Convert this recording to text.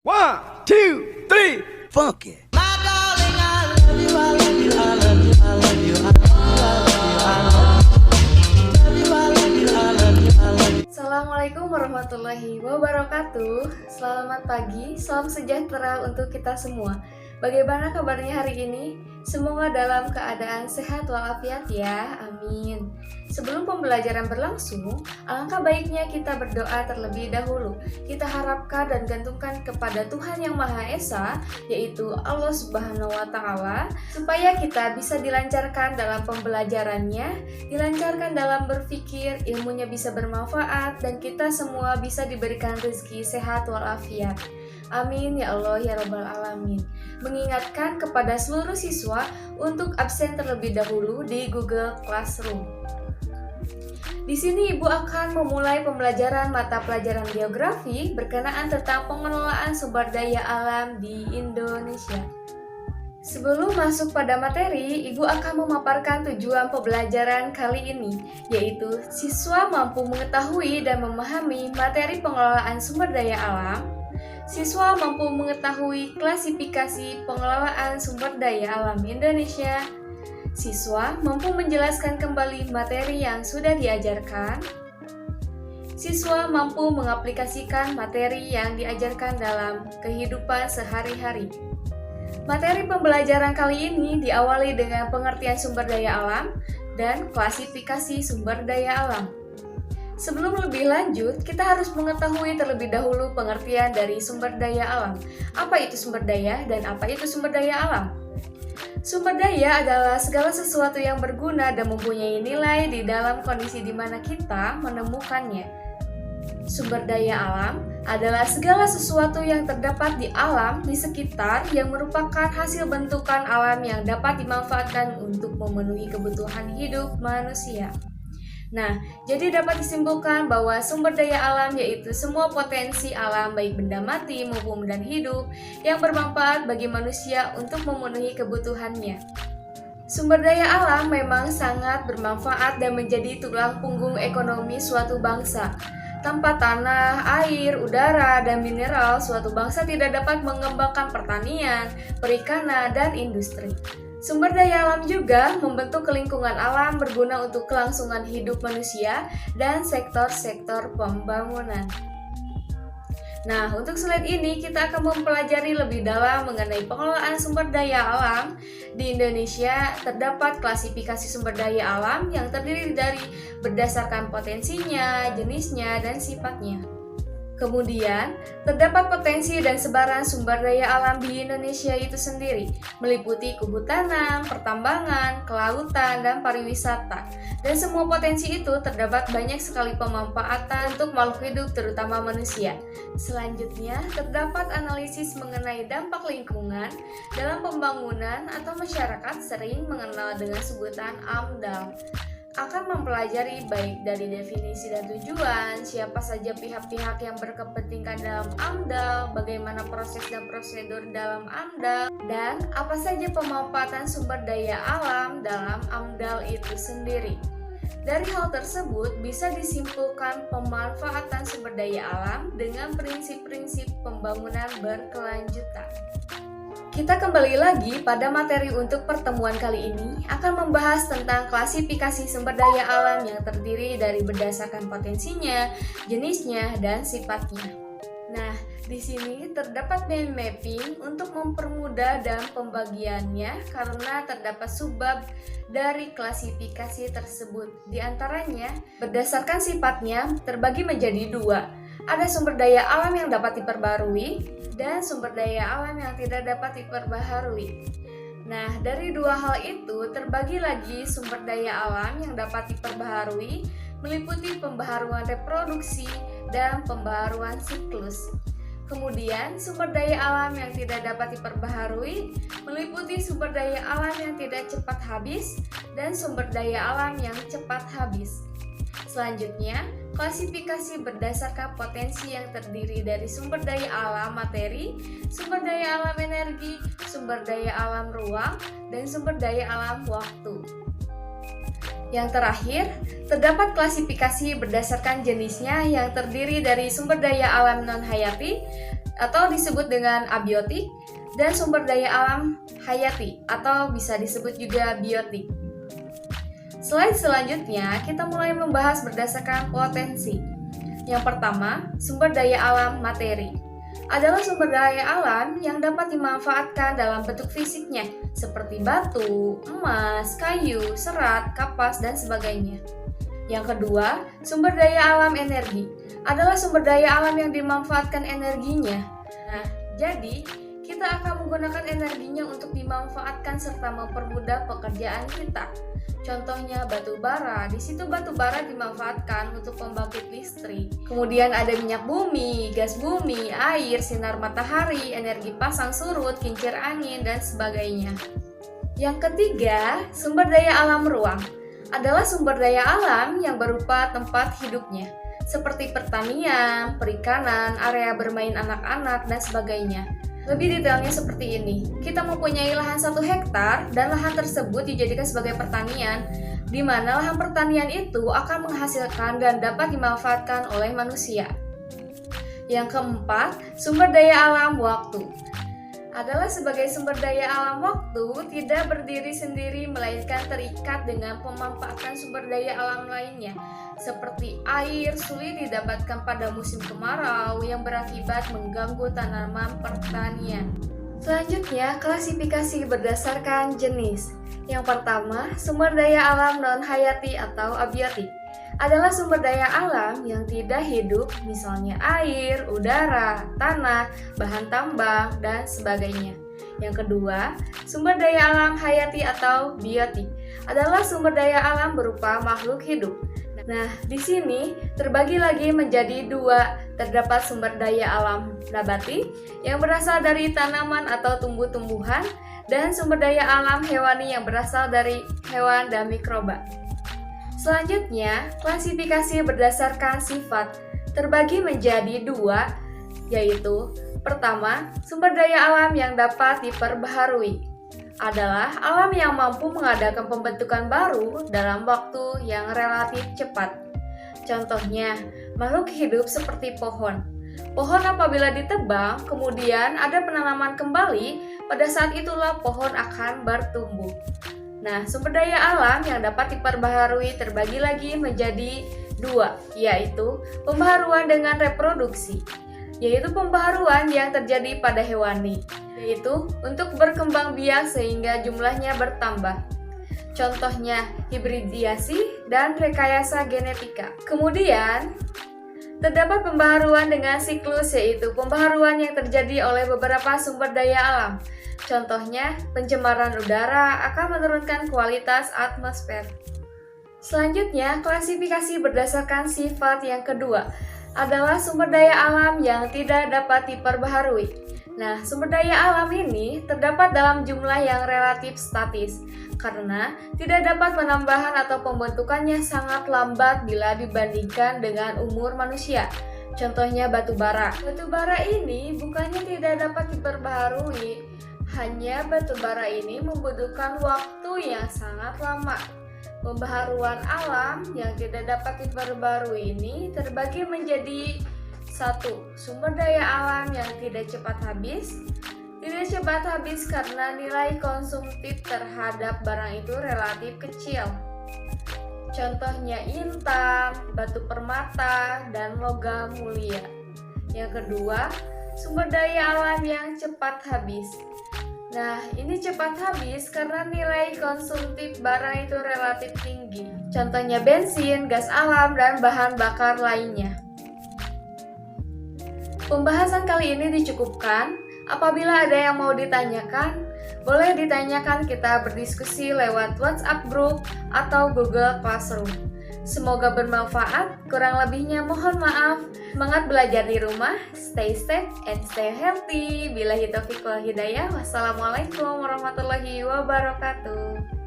One, two, three, funky. Assalamualaikum warahmatullahi wabarakatuh. Selamat pagi, salam sejahtera untuk kita semua. Bagaimana kabarnya hari ini? Semoga dalam keadaan sehat walafiat ya, amin. Sebelum pembelajaran berlangsung, alangkah baiknya kita berdoa terlebih dahulu. Kita harapkan dan gantungkan kepada Tuhan Yang Maha Esa, yaitu Allah Subhanahu wa Ta'ala, supaya kita bisa dilancarkan dalam pembelajarannya, dilancarkan dalam berpikir, ilmunya bisa bermanfaat, dan kita semua bisa diberikan rezeki sehat walafiat. Amin ya Allah ya Rabbal Alamin. Mengingatkan kepada seluruh siswa untuk absen terlebih dahulu di Google Classroom. Di sini Ibu akan memulai pembelajaran mata pelajaran geografi berkenaan tentang pengelolaan sumber daya alam di Indonesia. Sebelum masuk pada materi, Ibu akan memaparkan tujuan pembelajaran kali ini, yaitu siswa mampu mengetahui dan memahami materi pengelolaan sumber daya alam. Siswa mampu mengetahui klasifikasi pengelolaan sumber daya alam Indonesia. Siswa mampu menjelaskan kembali materi yang sudah diajarkan. Siswa mampu mengaplikasikan materi yang diajarkan dalam kehidupan sehari-hari. Materi pembelajaran kali ini diawali dengan pengertian sumber daya alam dan klasifikasi sumber daya alam. Sebelum lebih lanjut, kita harus mengetahui terlebih dahulu pengertian dari sumber daya alam. Apa itu sumber daya dan apa itu sumber daya alam? Sumber daya adalah segala sesuatu yang berguna dan mempunyai nilai di dalam kondisi di mana kita menemukannya. Sumber daya alam adalah segala sesuatu yang terdapat di alam di sekitar yang merupakan hasil bentukan alam yang dapat dimanfaatkan untuk memenuhi kebutuhan hidup manusia. Nah, jadi dapat disimpulkan bahwa sumber daya alam yaitu semua potensi alam baik benda mati maupun benda hidup yang bermanfaat bagi manusia untuk memenuhi kebutuhannya. Sumber daya alam memang sangat bermanfaat dan menjadi tulang punggung ekonomi suatu bangsa. Tanpa tanah, air, udara, dan mineral, suatu bangsa tidak dapat mengembangkan pertanian, perikanan, dan industri. Sumber daya alam juga membentuk lingkungan alam berguna untuk kelangsungan hidup manusia dan sektor-sektor pembangunan. Nah, untuk slide ini kita akan mempelajari lebih dalam mengenai pengelolaan sumber daya alam. Di Indonesia terdapat klasifikasi sumber daya alam yang terdiri dari berdasarkan potensinya, jenisnya, dan sifatnya. Kemudian, terdapat potensi dan sebaran sumber daya alam di Indonesia itu sendiri, meliputi kehutanan, pertambangan, kelautan, dan pariwisata. Dan semua potensi itu terdapat banyak sekali pemanfaatan untuk makhluk hidup, terutama manusia. Selanjutnya, terdapat analisis mengenai dampak lingkungan dalam pembangunan atau masyarakat sering mengenal dengan sebutan AMDAL. Akan mempelajari baik dari definisi dan tujuan, siapa saja pihak-pihak yang berkepentingan dalam AMDAL, bagaimana proses dan prosedur dalam AMDAL, dan apa saja pemanfaatan sumber daya alam dalam AMDAL itu sendiri. Dari hal tersebut bisa disimpulkan pemanfaatan sumber daya alam dengan prinsip-prinsip pembangunan berkelanjutan. Kita kembali lagi pada materi untuk pertemuan kali ini akan membahas tentang klasifikasi sumber daya alam yang terdiri dari berdasarkan potensinya, jenisnya, dan sifatnya. Nah, di sini terdapat mind mapping untuk mempermudah dan pembagiannya karena terdapat subbab dari klasifikasi tersebut. Di antaranya, berdasarkan sifatnya terbagi menjadi dua. Ada sumber daya alam yang dapat diperbarui dan sumber daya alam yang tidak dapat diperbaharui. Nah, dari dua hal itu terbagi lagi sumber daya alam yang dapat diperbaharui meliputi pembaharuan reproduksi dan pembaharuan siklus. Kemudian, sumber daya alam yang tidak dapat diperbaharui meliputi sumber daya alam yang tidak cepat habis dan sumber daya alam yang cepat habis. Selanjutnya, klasifikasi berdasarkan potensi yang terdiri dari sumber daya alam materi, sumber daya alam energi, sumber daya alam ruang, dan sumber daya alam waktu. Yang terakhir, terdapat klasifikasi berdasarkan jenisnya yang terdiri dari sumber daya alam non-hayati, atau disebut dengan abiotik, dan sumber daya alam hayati atau bisa disebut juga biotik. Slide selanjutnya kita mulai membahas berdasarkan potensi. Yang pertama, sumber daya alam materi adalah sumber daya alam yang dapat dimanfaatkan dalam bentuk fisiknya seperti batu, emas, kayu, serat, kapas, dan sebagainya. Yang kedua, sumber daya alam energi adalah sumber daya alam yang dimanfaatkan energinya. Nah, jadi kita akan menggunakan energinya untuk dimanfaatkan serta mempermudah pekerjaan kita. Contohnya batu bara, di situ batu bara dimanfaatkan untuk pembangkit listrik. Kemudian ada minyak bumi, gas bumi, air, sinar matahari, energi pasang surut, kincir angin, dan sebagainya. Yang ketiga, sumber daya alam ruang adalah sumber daya alam yang berupa tempat hidupnya, seperti pertanian, perikanan, area bermain anak-anak, dan sebagainya. Lebih detailnya seperti ini, kita mempunyai lahan 1 hektar dan lahan tersebut dijadikan sebagai pertanian, di mana lahan pertanian itu akan menghasilkan dan dapat dimanfaatkan oleh manusia. Yang keempat, sumber daya alam waktu adalah sebagai sumber daya alam waktu tidak berdiri sendiri melainkan terikat dengan pemanfaatan sumber daya alam lainnya seperti air sulit didapatkan pada musim kemarau yang berakibat mengganggu tanaman pertanian. Selanjutnya, klasifikasi berdasarkan jenis. Yang pertama, sumber daya alam non-hayati atau abiotik adalah sumber daya alam yang tidak hidup, misalnya air, udara, tanah, bahan tambang, dan sebagainya. Yang kedua, sumber daya alam hayati atau biotik adalah sumber daya alam berupa makhluk hidup. Nah, di sini terbagi lagi menjadi 2. Terdapat sumber daya alam nabati yang berasal dari tanaman atau tumbuh-tumbuhan dan sumber daya alam hewani yang berasal dari hewan dan mikroba. Selanjutnya, klasifikasi berdasarkan sifat terbagi menjadi 2, yaitu pertama, sumber daya alam yang dapat diperbaharui adalah alam yang mampu mengadakan pembentukan baru dalam waktu yang relatif cepat. Contohnya, makhluk hidup seperti pohon. Pohon apabila ditebang, kemudian ada penanaman kembali, pada saat itulah pohon akan bertumbuh. Nah, sumber daya alam yang dapat diperbaharui terbagi lagi menjadi 2, yaitu pembaharuan dengan reproduksi, yaitu pembaharuan yang terjadi pada hewani, yaitu untuk berkembang biak sehingga jumlahnya bertambah. Contohnya, hibridisasi dan rekayasa genetika. Kemudian, terdapat pembaharuan dengan siklus, yaitu pembaharuan yang terjadi oleh beberapa sumber daya alam. Contohnya, pencemaran udara akan menurunkan kualitas atmosfer. Selanjutnya, klasifikasi berdasarkan sifat yang kedua adalah sumber daya alam yang tidak dapat diperbaharui. Nah, sumber daya alam ini terdapat dalam jumlah yang relatif statis, karena tidak dapat penambahan atau pembentukannya sangat lambat bila dibandingkan dengan umur manusia. Contohnya batu bara. Batu bara ini bukannya tidak dapat diperbaharui, hanya batu bara ini membutuhkan waktu yang sangat lama. Pembaharuan alam yang tidak dapat diperbarui ini terbagi menjadi 1. Sumber daya alam yang tidak cepat habis. Tidak cepat habis karena nilai konsumtif terhadap barang itu relatif kecil. Contohnya intan, batu permata, dan logam mulia. Yang kedua, sumber daya alam yang cepat habis. Nah, ini cepat habis karena nilai konsumtif barang itu relatif tinggi. Contohnya bensin, gas alam, dan bahan bakar lainnya. Pembahasan kali ini dicukupkan. Apabila ada yang mau ditanyakan, boleh ditanyakan, kita berdiskusi lewat WhatsApp group atau Google Classroom. Semoga bermanfaat, kurang lebihnya mohon maaf. Semangat belajar di rumah, stay safe and stay healthy. Billahi taufiq wal hidayah. Wassalamualaikum warahmatullahi wabarakatuh.